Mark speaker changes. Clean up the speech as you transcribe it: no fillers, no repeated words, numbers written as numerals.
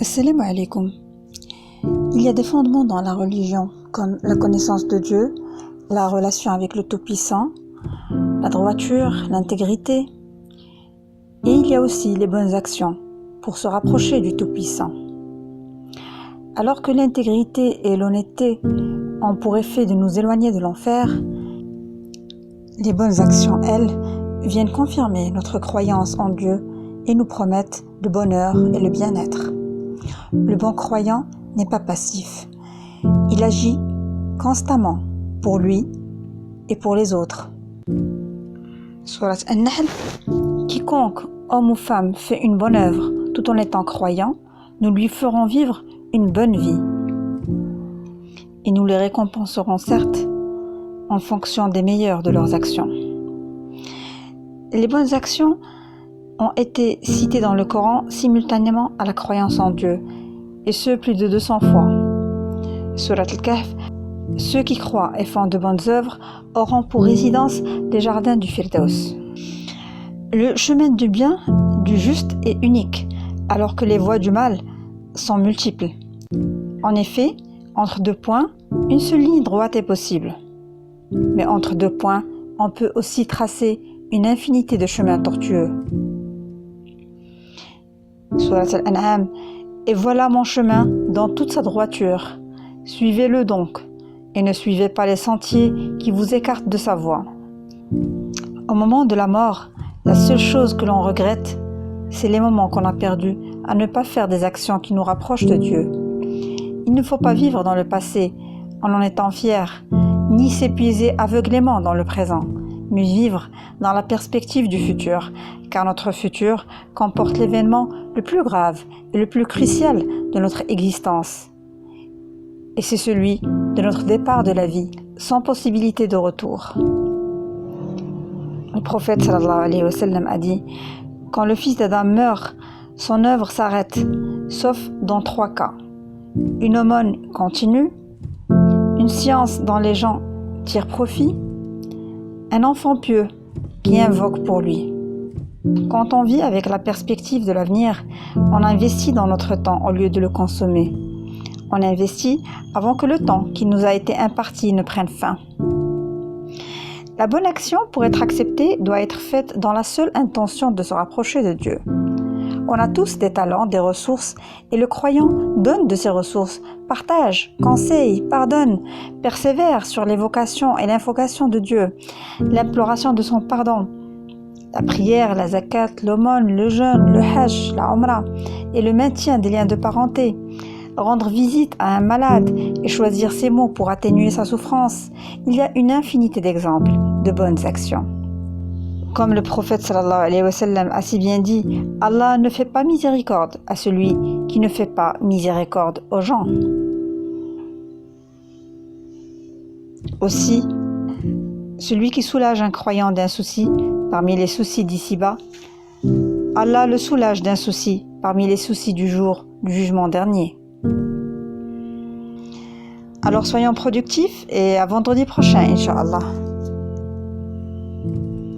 Speaker 1: Assalamu alaikum. Il y a des fondements dans la religion, comme la connaissance de Dieu, la relation avec le Tout-Puissant, la droiture, l'intégrité. Et il y a aussi les bonnes actions pour se rapprocher du Tout-Puissant. Alors que l'intégrité et l'honnêteté ont pour effet de nous éloigner de l'enfer, les bonnes actions, elles, viennent confirmer notre croyance en Dieu et nous promettent le bonheur et le bien-être. Le bon croyant n'est pas passif. Il agit constamment pour lui et pour les autres. Surat An-Nahl. Quiconque, homme ou femme, fait une bonne œuvre tout en étant croyant, nous lui ferons vivre une bonne vie. Et nous les récompenserons certes en fonction des meilleures de leurs actions. Les bonnes actions ont été citées dans le Coran simultanément à la croyance en Dieu, et ce plus de 200 fois. Surat Al-Kahf. Ceux qui croient et font de bonnes œuvres auront pour résidence les jardins du Firdaus. Le chemin du bien, du juste est unique, alors que les voies du mal sont multiples. En effet, entre deux points, une seule ligne droite est possible. Mais entre deux points, on peut aussi tracer une infinité de chemins tortueux. Surat Al-An'am. Et voilà mon chemin dans toute sa droiture. Suivez-le donc, et ne suivez pas les sentiers qui vous écartent de sa voie. Au moment de la mort, la seule chose que l'on regrette, c'est les moments qu'on a perdus à ne pas faire des actions qui nous rapprochent de Dieu. Il ne faut pas vivre dans le passé en en étant fier, ni s'épuiser aveuglément dans le présent, mais vivre dans la perspective du futur, car notre futur comporte l'événement le plus grave et le plus crucial de notre existence. Et c'est celui de notre départ de la vie, sans possibilité de retour. Le prophète sallallahu alayhi wa sallam a dit « Quand le fils d'Adam meurt, son œuvre s'arrête, sauf dans 3 cas. Une aumône continue, une science dont les gens tirent profit, un enfant pieux qui invoque pour lui. » Quand on vit avec la perspective de l'avenir, on investit dans notre temps au lieu de le consommer. On investit avant que le temps qui nous a été imparti ne prenne fin. La bonne action, pour être acceptée, doit être faite dans la seule intention de se rapprocher de Dieu. On a tous des talents, des ressources, et le croyant donne de ses ressources, partage, conseille, pardonne, persévère sur l'évocation et l'invocation de Dieu, l'imploration de son pardon, la prière, la zakat, l'aumône, le jeûne, le hajj, la umrah et le maintien des liens de parenté, rendre visite à un malade et choisir ses mots pour atténuer sa souffrance. Il y a une infinité d'exemples de bonnes actions. Comme le prophète sallallahu alayhi wa sallam a si bien dit, Allah ne fait pas miséricorde à celui qui ne fait pas miséricorde aux gens. Aussi, celui qui soulage un croyant d'un souci parmi les soucis d'ici-bas, Allah le soulage d'un souci parmi les soucis du jour du jugement dernier. Alors soyons productifs et à vendredi prochain, Inch'Allah.